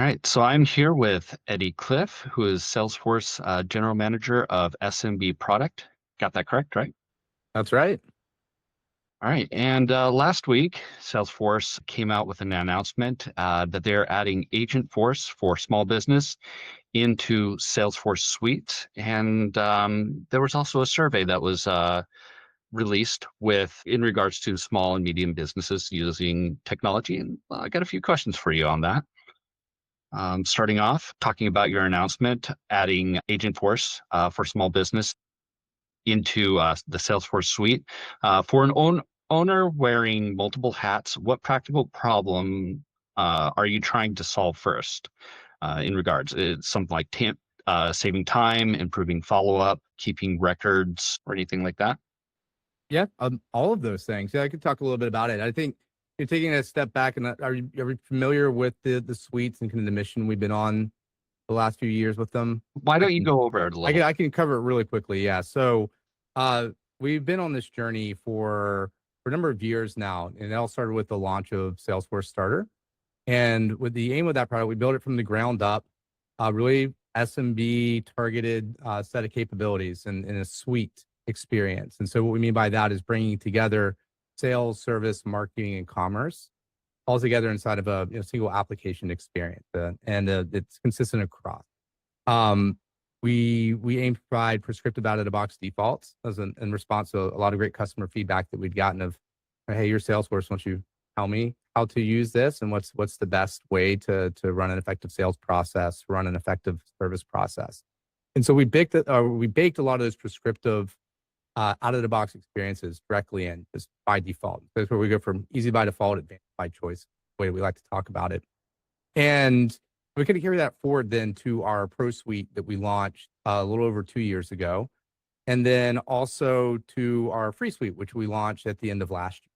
All right, so I'm here with Eddie Cliff, who is Salesforce General Manager of SMB product. Got that correct, right? That's right. All right, and last week, Salesforce came out with an announcement that they're adding Agent Force for small business into Salesforce Suite. And there was also a survey that was released in regards to small and medium businesses using technology. And I got a few questions for you on that. Starting off, talking about your announcement, adding Agentforce for small business into the Salesforce suite. For an owner wearing multiple hats, what practical problem are you trying to solve first in regards? It's something like saving time, improving follow-up, keeping records, or anything like that? Yeah, all of those things. Yeah, I could talk a little bit about it. I think you're taking a step back, and are you familiar with the suites and kind of the mission we've been on the last few years with them? Why I don't you can go over it a little? I can cover it really quickly. Yeah, so we've been on this journey for a number of years now, and it all started with the launch of Salesforce Starter. And with the aim of that product, we built it from the ground up, really SMB targeted set of capabilities and in a suite experience. And so what we mean by that is bringing together sales, service, marketing, and commerce all together inside of a single application experience, and it's consistent across. Um, we aim to provide prescriptive out of the box defaults as in response to a lot of great customer feedback that we'd gotten of, hey, your Salesforce, why don't you tell me how to use this and what's the best way to run an effective sales process, run an effective service process. And so we baked a lot of those prescriptive out of the box experiences directly in just by default. That's where we go from easy by default, advanced by choice, the way we like to talk about it. And we could carry that forward then to our Pro Suite that we launched a little over 2 years ago. And then also to our Free Suite, which we launched at the end of last year.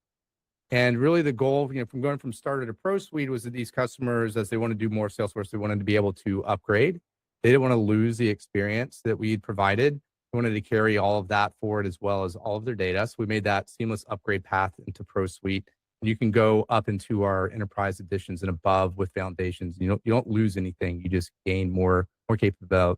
And really the goal, from going from Starter to Pro Suite was that these customers, as they want to do more Salesforce, they wanted to be able to upgrade. They didn't want to lose the experience that we had provided. They wanted to carry all of that forward as well as all of their data. So we made that seamless upgrade path into Pro Suite. And you can go up into our enterprise editions and above with foundations. You don't lose anything. You just gain more capability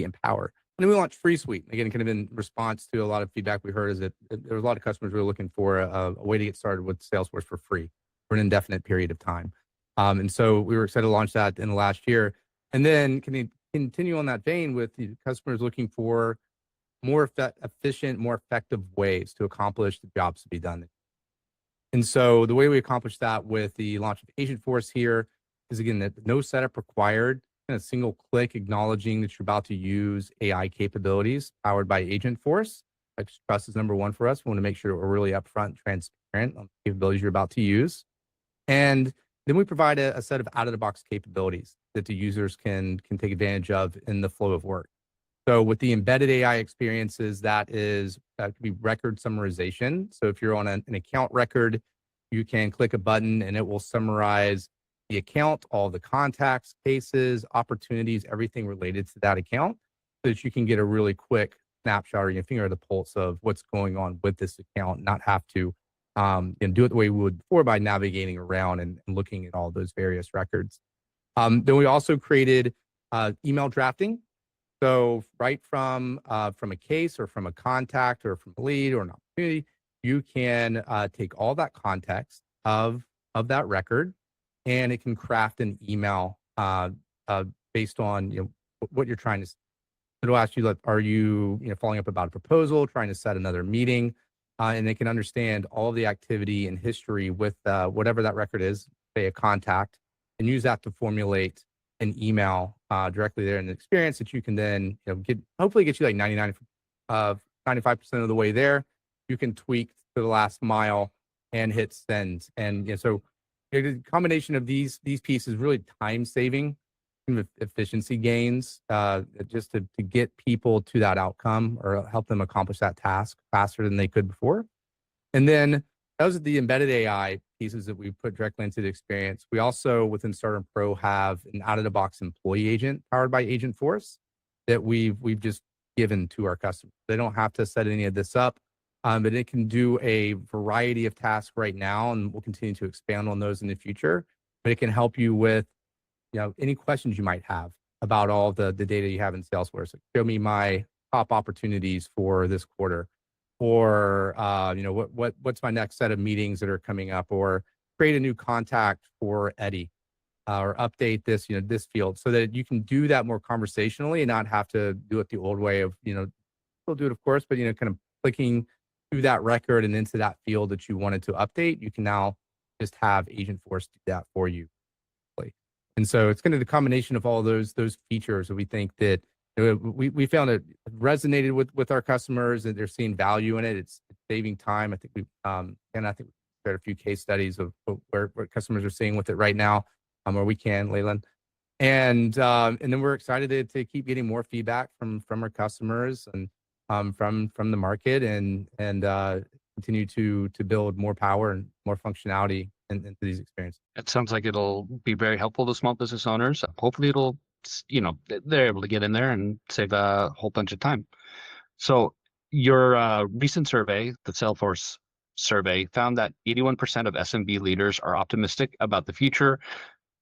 and power. And then we launched Free Suite. Again, kind of in response to a lot of feedback we heard is that there was a lot of customers who were looking for a way to get started with Salesforce for free for an indefinite period of time. And so we were excited to launch that in the last year. And then can you continue on that vein with the customers looking for more efficient, more effective ways to accomplish the jobs to be done. And so the way we accomplish that with the launch of Agentforce here is, again, that no setup required, a single click acknowledging that you're about to use AI capabilities powered by Agentforce. Like, trust is number one for us. We want to make sure we're really upfront, transparent on the capabilities you're about to use. And then we provide a set of out-of-the-box capabilities that the users can take advantage of in the flow of work. So with the embedded AI experiences, that could be record summarization. So if you're on an account record, you can click a button and it will summarize the account, all the contacts, cases, opportunities, everything related to that account, so that you can get a really quick snapshot or your finger of the pulse of what's going on with this account, not have to and do it the way we would before by navigating around and looking at all those various records. Then we also created email drafting. So right from a case or from a contact or from a lead or an opportunity, you can take all that context of that record, and it can craft an email based on what you're trying to. It'll ask you, like, are you following up about a proposal, trying to set another meeting, and it can understand all of the activity and history with whatever that record is, say a contact, and use that to formulate an email directly there in the experience that you can then hopefully get you like 95% of the way there. You can tweak to the last mile and hit send, and so the combination of these pieces really time saving, efficiency gains, just to get people to that outcome or help them accomplish that task faster than they could before. And then those are the embedded AI pieces that we put directly into the experience. We also, within Starter Pro, have an out-of-the-box employee agent powered by Agentforce that we've just given to our customers. They don't have to set any of this up, but it can do a variety of tasks right now, and we'll continue to expand on those in the future. But it can help you with any questions you might have about all the data you have in Salesforce. Like, show me my top opportunities for this quarter, or what's my next set of meetings that are coming up, or create a new contact for Eddie, or update this this field, so that you can do that more conversationally and not have to do it the old way of still do it, of course, but kind of clicking through that record and into that field that you wanted to update. You can now just have Agentforce do that for you. And so it's kind of the combination of all those features that we think that we found it resonated with our customers, and they're seeing value in it. It's saving time. I think and I think we shared a few case studies of where customers are seeing with it right now, where we can, Leyland. And then we're excited to keep getting more feedback from our customers and from the market, and continue to build more power and more functionality into these experiences. It sounds like it'll be very helpful to small business owners. Hopefully it'll, they're able to get in there and save a whole bunch of time. So your recent survey, the Salesforce survey, found that 81% of SMB leaders are optimistic about the future,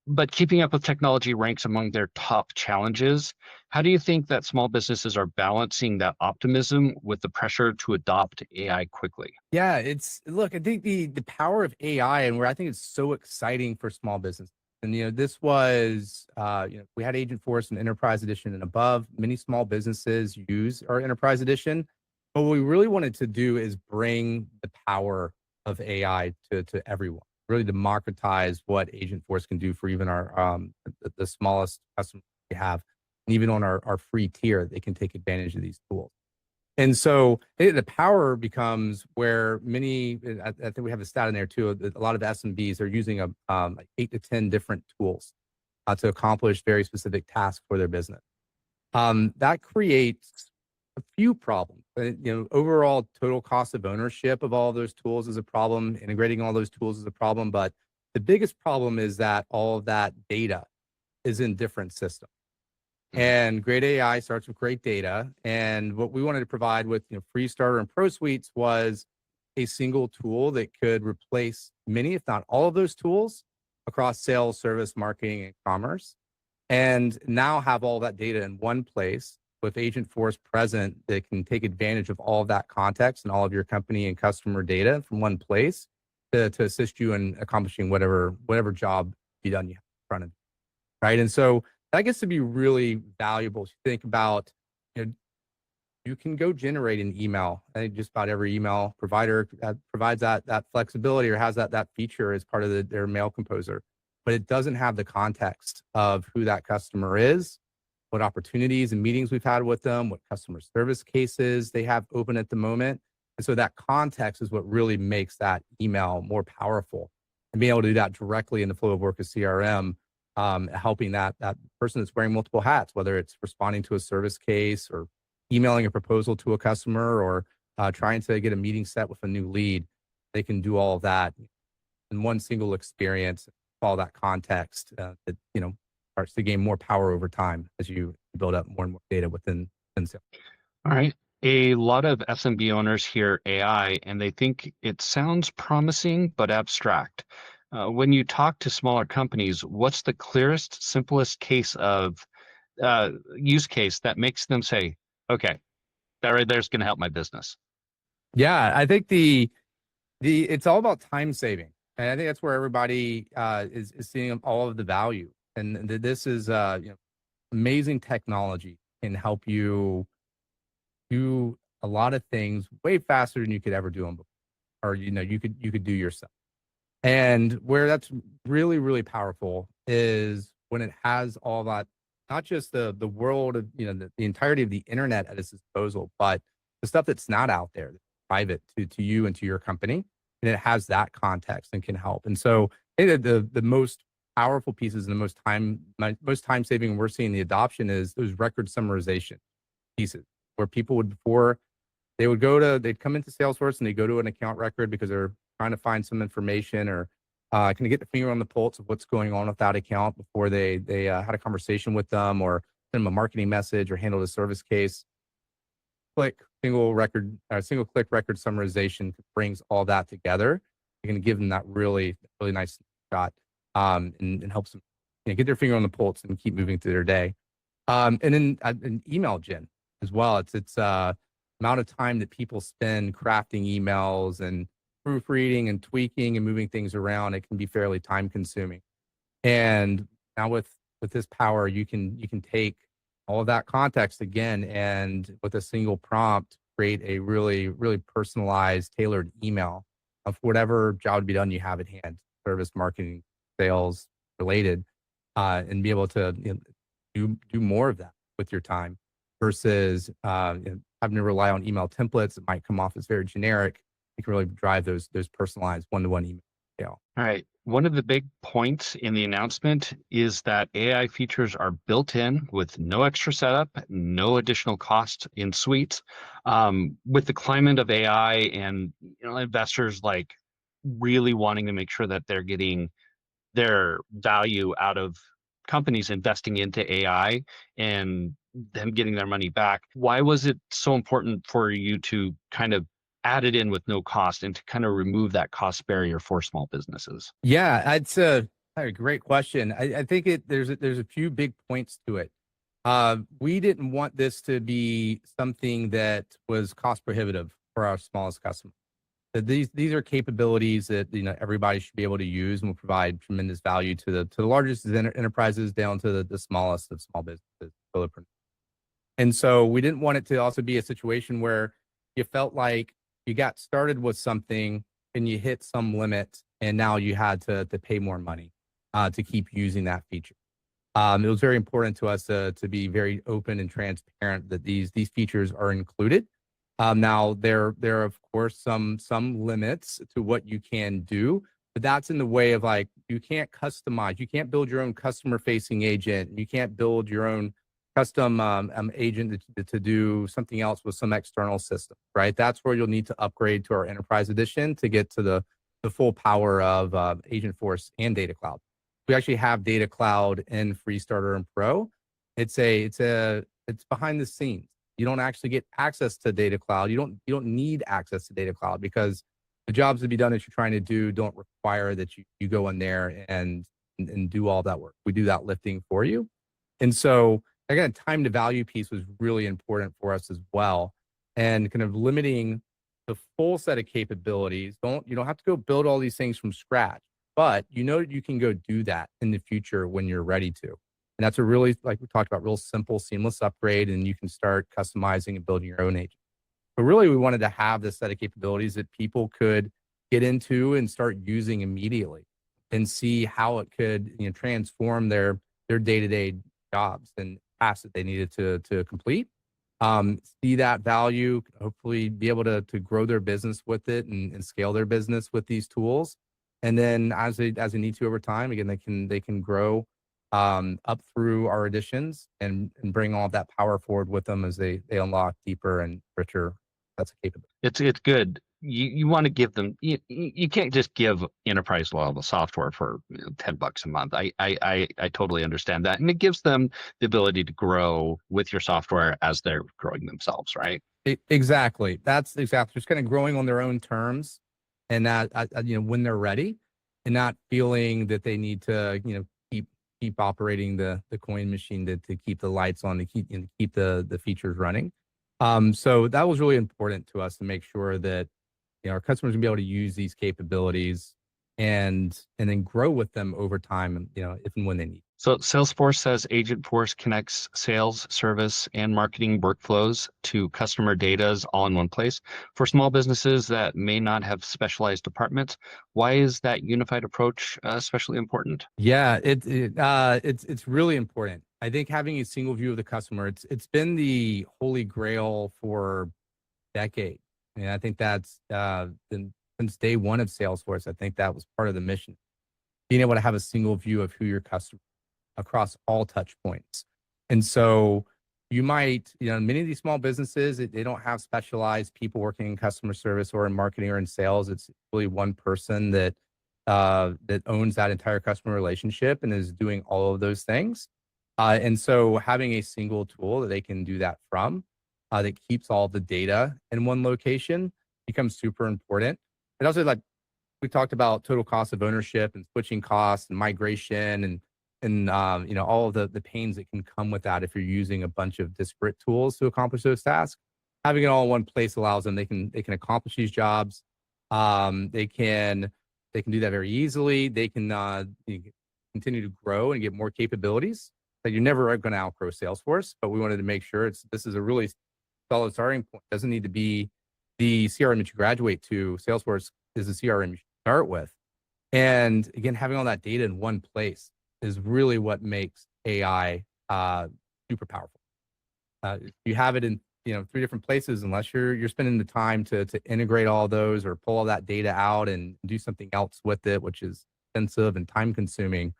but keeping up with technology ranks among their top challenges. How do you think that small businesses are balancing that optimism with the pressure to adopt AI quickly? Yeah, look, I think the power of AI, and where I think it's so exciting for small business. And this was we had Agentforce and Enterprise Edition and above. Many small businesses use our Enterprise Edition. But what we really wanted to do is bring the power of AI to everyone. Really democratize what Agentforce can do for even our the smallest customers we have. And even on our free tier, they can take advantage of these tools. And so the power becomes where many, I think we have a stat in there too, a lot of SMBs are using like 8 to 10 different tools to accomplish very specific tasks for their business. That creates a few problems. Overall total cost of ownership of all of those tools is a problem. Integrating all those tools is a problem. But the biggest problem is that all of that data is in different systems. And great AI starts with great data. And what we wanted to provide with Free Starter and Pro Suites was a single tool that could replace many, if not all of those tools across sales, service, marketing, and commerce. And now have all that data in one place with Agentforce present that can take advantage of all of that context and all of your company and customer data from one place to assist you in accomplishing whatever job be done you have in front of you. Right. And so that gets to be really valuable. If you think about, you can go generate an email. I think just about every email provider provides that flexibility or has that feature as part of their mail composer, but it doesn't have the context of who that customer is, what opportunities and meetings we've had with them, what customer service cases they have open at the moment. And so that context is what really makes that email more powerful, and being able to do that directly in the flow of work of CRM. Helping that person that's wearing multiple hats, whether it's responding to a service case or emailing a proposal to a customer, or trying to get a meeting set with a new lead, they can do all of that in one single experience, follow that context that starts to gain more power over time as you build up more and more data within sales. All right. A lot of SMB owners hear AI and they think it sounds promising but abstract. When you talk to smaller companies, what's the clearest, simplest use case that makes them say, okay, that right there is going to help my business? Yeah, I think it's all about time saving. And I think that's where everybody is seeing all of the value. And this is amazing technology can help you do a lot of things way faster than you could ever do them before, or you could do yourself. And where that's really, really powerful is when it has all that, not just the world of the entirety of the internet at its disposal, but the stuff that's not out there, that's private to you and to your company, and it has that context and can help. And so I think that the most powerful pieces and the most time saving we're seeing the adoption is those record summarization pieces, where people would before they'd come into Salesforce and they go to an account record because they're trying to find some information, or can get the finger on the pulse of what's going on with that account before they had a conversation with them, or send them a marketing message, or handled a service case. Single click record summarization brings all that together. You're going to give them that really, really nice shot, and helps them get their finger on the pulse and keep moving through their day. And then an email gen as well. It's amount of time that people spend crafting emails and proofreading and tweaking and moving things around. It can be fairly time consuming. And now with this power, you can take all of that context again, and with a single prompt, create a really, really personalized, tailored email of whatever job to be done you have at hand, service, marketing, sales related, and be able to do more of that with your time versus having to rely on email templates that might come off as very generic. You can really drive those personalized one-to-one email. All right. One of the big points in the announcement is that AI features are built in with no extra setup, no additional cost in suites. With the climate of AI and investors like really wanting to make sure that they're getting their value out of companies investing into AI and them getting their money back. Why was it so important for you to kind of add it in with no cost and to kind of remove that cost barrier for small businesses? Yeah, it's a great question. I think there's a few big points to it. We didn't want this to be something that was cost prohibitive for our smallest customers. That these are capabilities that everybody should be able to use and will provide tremendous value to the largest enterprises down to the smallest of small businesses. And so we didn't want it to also be a situation where you felt like you got started with something and you hit some limit and now you had to pay more money to keep using that feature. It was very important to us to be very open and transparent that these features are included. Now there are of course some limits to what you can do, but that's in the way of like you can't customize, you can't build your own customer facing agent, you can't build your own custom agent to do something else with some external system, right? That's where you'll need to upgrade to our enterprise edition to get to the full power of Agentforce and Data Cloud. We actually have Data Cloud in Free Starter and Pro. It's behind the scenes. You don't actually get access to Data Cloud. You don't need access to Data Cloud because the jobs to be done that you're trying to do don't require that you go in there and do all that work. We do that lifting for you. And so again, time to value piece was really important for us as well. And kind of limiting the full set of capabilities. You don't have to go build all these things from scratch, but you can go do that in the future when you're ready to. And that's a really, like we talked about, real simple, seamless upgrade, and you can start customizing and building your own agent. But really, we wanted to have this set of capabilities that people could get into and start using immediately and see how it could transform their day-to-day jobs and tasks that they needed to complete. See that value, hopefully be able to grow their business with it and scale their business with these tools. And then as they need to over time, again, they can grow up through our additions and bring all that power forward with them as they unlock deeper and richer. That's a capability. It's good. You want to give them. You can't just give enterprise level software for $10 a month. I totally understand that, and it gives them the ability to grow with your software as they're growing themselves, right? Exactly. That's exactly just kind of growing on their own terms, and that when they're ready, and not feeling that they need to keep operating the coin machine to keep the lights on, to keep the features running. So that was really important to us to make sure that our customers can be able to use these capabilities and then grow with them over time, if and when they need. So Salesforce says Agentforce connects sales, service, and marketing workflows to customer data all in one place. For small businesses that may not have specialized departments, why is that unified approach especially important? Yeah, it's really important. I think having a single view of the customer, it's been the holy grail for decades. And I think that's been since day one of Salesforce. I think that was part of the mission, being able to have a single view of who your customer across all touch points. And so you might, many of these small businesses, they don't have specialized people working in customer service or in marketing or in sales. It's really one person that owns that entire customer relationship and is doing all of those things. And so having a single tool that they can do that from, that keeps all the data in one location becomes super important. And also, like we talked about total cost of ownership and switching costs and migration and all of the pains that can come with that if you're using a bunch of disparate tools to accomplish those tasks. Having it all in one place allows them they can accomplish these jobs. They can do that very easily. They can continue to grow and get more capabilities. Like, you're never going to outgrow Salesforce, but we wanted to make sure this is a really solid starting point. It doesn't need to be the CRM that you graduate to. Salesforce is the CRM you start with. And again, having all that data in one place is really what makes AI super powerful. You have it in 3 different places, unless you're spending the time to integrate all those or pull all that data out and do something else with it, which is expensive and time consuming.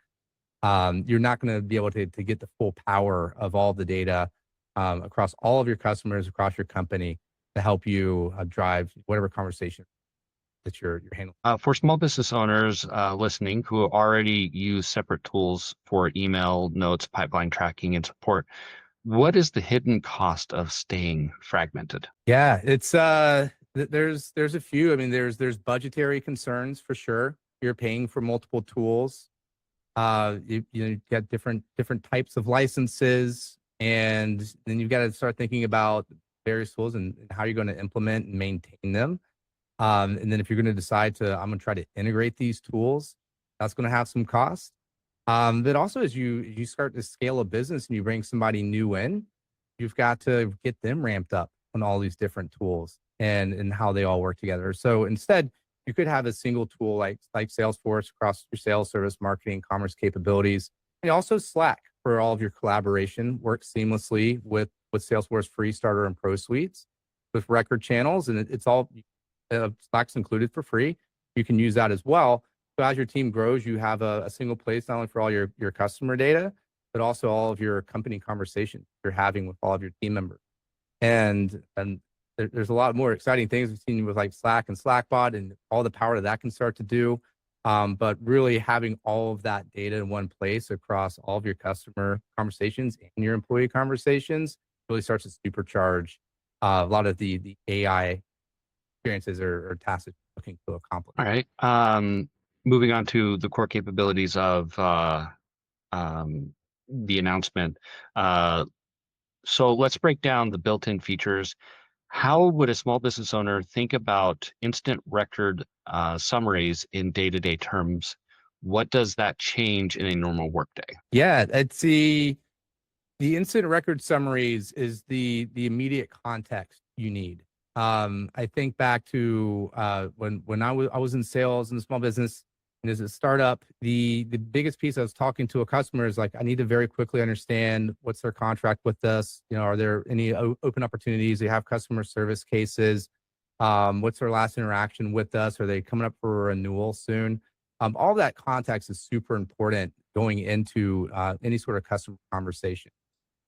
You're not going to be able to get the full power of all the data across all of your customers, across your company, to help you drive whatever conversation that you're handling. For small business owners listening who already use separate tools for email, notes, pipeline tracking, and support, what is the hidden cost of staying fragmented? Yeah, it's there's a few. I mean, there's budgetary concerns for sure. You're paying for multiple tools. You get different types of licenses, and then you've got to start thinking about various tools and how you're going to implement and maintain them. And then if you're going to decide I'm going to try to integrate these tools, that's going to have some cost. But also, as you start to scale a business and you bring somebody new in, you've got to get them ramped up on all these different tools and how they all work together. So instead, you could have a single tool like Salesforce across your sales, service, marketing, commerce capabilities, and also Slack for all of your collaboration works seamlessly with Salesforce Free, Starter, and Pro suites with record channels, and it's all Slack's included for free. You can use that as well. So as your team grows, you have a single place not only for all your customer data, but also all of your company conversations you're having with all of your team members. And there's a lot more exciting things we've seen with like Slack and Slackbot and all the power that can start to do. But really having all of that data in one place across all of your customer conversations and your employee conversations really starts to supercharge a lot of the AI experiences or tasks that you're looking to accomplish. All right. Moving on to the core capabilities of the announcement. So let's break down the built-in features. How would a small business owner think about instant record summaries in day-to-day terms? What does that change in a normal workday? Yeah, it's the instant record summaries is the immediate context you need. I think back to when I was in sales in the small business and as a startup, the biggest piece I was talking to a customer is like, I need to very quickly understand what's their contract with us. Are there any open opportunities? They have customer service cases. What's their last interaction with us? Are they coming up for a renewal soon? All that context is super important going into any sort of customer conversation.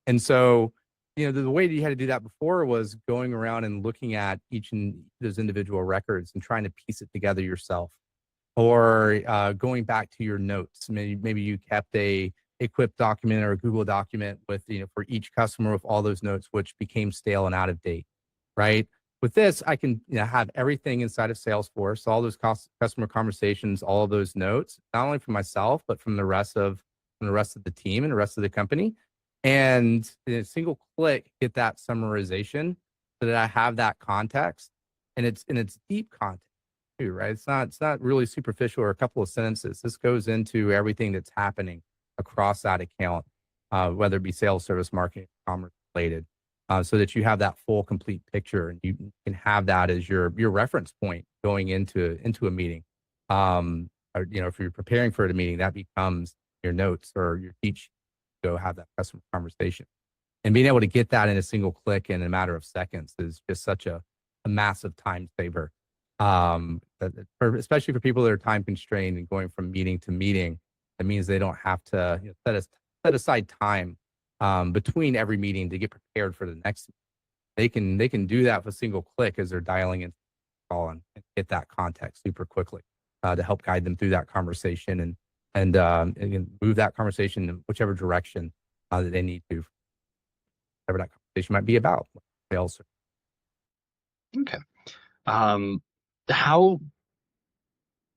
And so, the way that you had to do that before was going around and looking at each and those individual records and trying to piece it together yourself, or going back to your notes. Maybe you kept a Quip document or a Google document with, for each customer with all those notes, which became stale and out of date, right? With this, I can have everything inside of Salesforce, all those customer conversations, all of those notes, not only for myself, but from the rest of the team and the rest of the company. And in a single click, get that summarization so that I have that context, and it's deep context too, right? It's not really superficial or a couple of sentences. This goes into everything that's happening across that account, whether it be sales, service, marketing, commerce related, so that you have that full, complete picture, and you can have that as your reference point going into a meeting. Or if you're preparing for a meeting, that becomes your notes or your teach. Go have that customer conversation, and being able to get that in a single click in a matter of seconds is just such a massive time saver. Especially for people that are time constrained and going from meeting to meeting, that means they don't have to set aside time between every meeting to get prepared for the next. They can do that with a single click as they're dialing in call and get that context super quickly to help guide them through that conversation and move that conversation in whichever direction that they need to, whatever that conversation might be about. Sales. Okay. How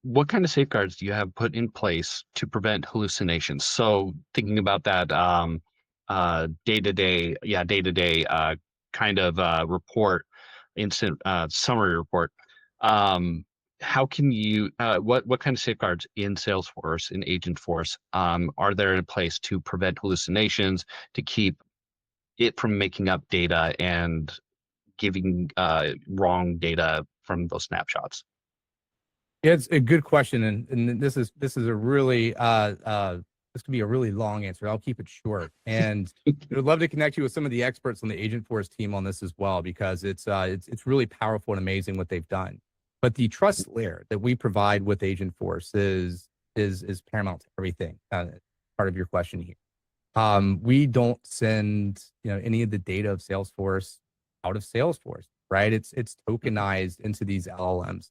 what kind of safeguards do you have put in place to prevent hallucinations? So thinking about that day-to-day kind of report, instant summary report. Um, how can you what kind of safeguards in Salesforce, in Agent Force, are there in place to prevent hallucinations, to keep it from making up data and giving wrong data from those snapshots? Yeah, it's a good question, and this is a really this could be a really long answer. I'll keep it short, and I'd love to connect you with some of the experts on the Agent Force team on this as well, because it's really powerful and amazing what they've done. But the trust layer that we provide with Agent Force is paramount to everything. Part of your question here. We don't send any of the data of Salesforce out of Salesforce, right? It's tokenized into these LLMs.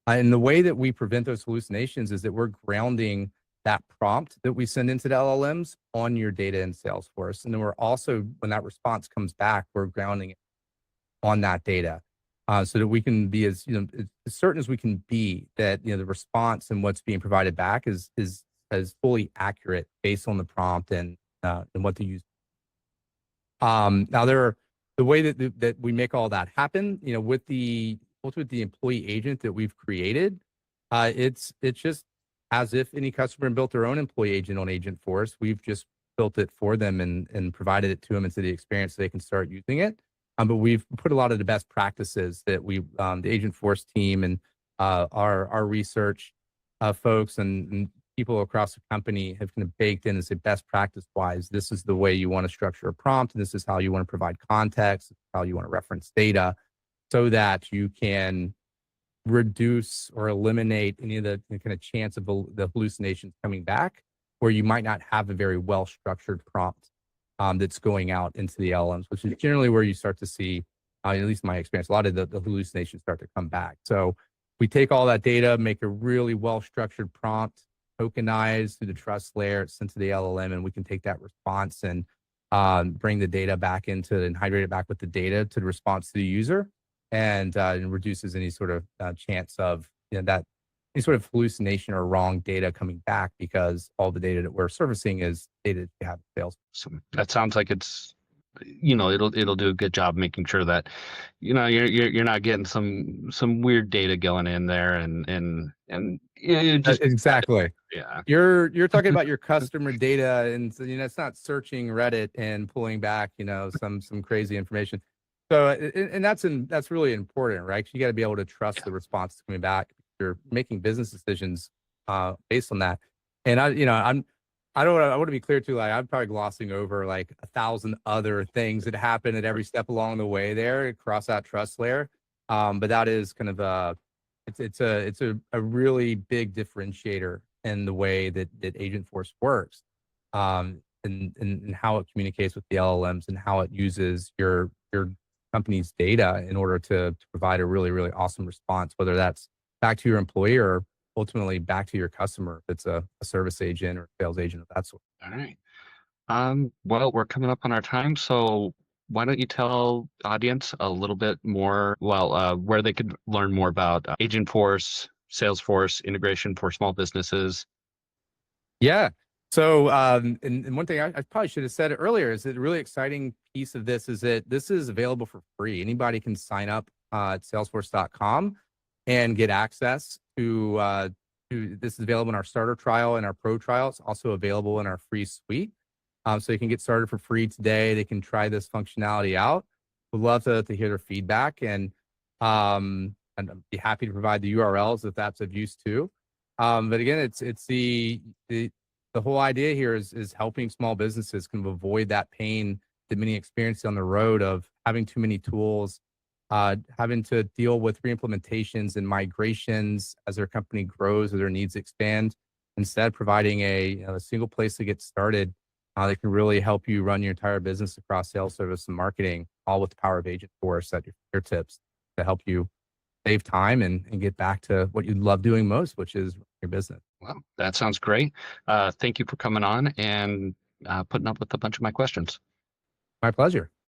And the way that we prevent those hallucinations is that we're grounding that prompt that we send into the LLMs on your data in Salesforce. And then we're also, when that response comes back, we're grounding it on that data, so that we can be as certain as we can be that the response and what's being provided back is as fully accurate based on the prompt and what to use. Now the way that we make all that happen, with the employee agent that we've created, it's just as if any customer built their own employee agent on Agent Force. We've just built it for them and provided it to them into the experience so they can start using it. But we've put a lot of the best practices that the Agent Force team and our research folks and people across the company have kind of baked in and say best practice wise, this is the way you want to structure a prompt, and this is how you want to provide context, how you want to reference data, so that you can reduce or eliminate any of the kind of chance of the hallucinations coming back, where you might not have a very well structured prompt that's going out into the LLMs, which is generally where you start to see, at least in my experience, a lot of the hallucinations start to come back. So we take all that data, make a really well structured prompt, tokenized through the trust layer, it's sent to the LLM, and we can take that response and bring the data back into and hydrate it back with the data to the response to the user, and reduces any sort of chance of that any sort of hallucination or wrong data coming back, because all the data that we're servicing is data that you have in sales. So that sounds like it's it'll do a good job making sure that you're not getting some weird data going in there and it just Exactly. yeah. You're talking about your customer data, and so, it's not searching Reddit and pulling back, some crazy information. So, and that's really important, right? 'Cause you got to be able to trust the response coming back. You're making business decisions based on that. And I want to be clear too. Like, I'm probably glossing over like 1,000 other things that happen at every step along the way there across that trust layer. But that is kind of it's a really big differentiator in the way that Agent Force works, and how it communicates with the LLMs and how it uses your company's data in order to provide a really, really awesome response, whether that's back to your employee or ultimately back to your customer if it's a service agent or sales agent of that sort. All right. Well, we're coming up on our time, so why don't you tell the audience a little bit more, well, where they could learn more about Agent Force, Salesforce integration for small businesses. Yeah. So, and one thing I probably should have said it earlier is that the really exciting piece of this is that this is available for free. Anybody can sign up at salesforce.com and get access to this is available in our starter trial and our pro trial. It's also available in our free suite. So you can get started for free today. They can try this functionality out. Would love to hear their feedback, and I'd be happy to provide the URLs if that's of use too. But again, it's the whole idea here is helping small businesses kind of avoid that pain that many experience on the road of having too many tools, having to deal with reimplementations and migrations as their company grows or their needs expand. Instead, providing a single place to get started that can really help you run your entire business across sales, service, and marketing, all with the power of Agent Force at your fingertips to help you save time and get back to what you love doing most, which is your business. Well, that sounds great. Thank you for coming on and putting up with a bunch of my questions. My pleasure.